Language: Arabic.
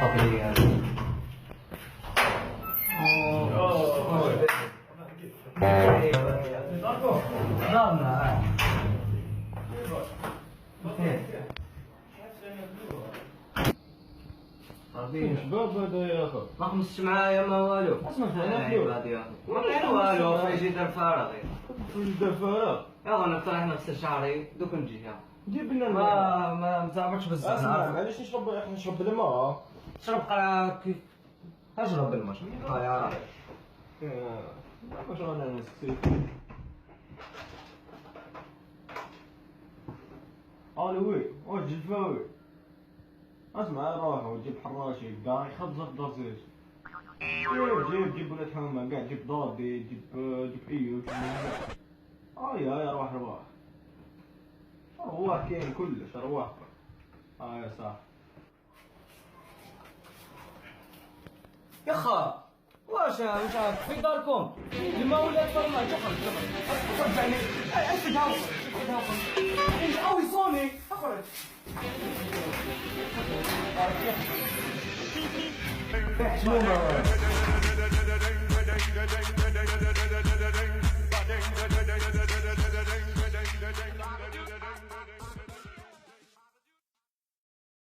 طبيعي. شباب هذا يا اخو ما خمسش معايا ما والو. اسمع انا فينا عبادي يا اخو. ما كاين والو اخو يجي دار فراغ. دار فراغ. يا اخو نقترح نغسل شعري دوك نجي يا جيب لنا ما متعبرش بزاف. اسمع معليش نشرب الماء. شرب كيف اشرب الماء. يا واش انا نسيت. وي واش جلفاوي. اسمع روح وجيب حراشي كاع يخبز الدازيج. جيب ولاد حومه كاع جيب ضادي جيب ايوب. يا روح رواح كاين كلش رواح. يا صاح يا خا واش في داركم الماء ولا الفرماج. اخرج رجعني انت جاوب او يصوني اخرج. شنو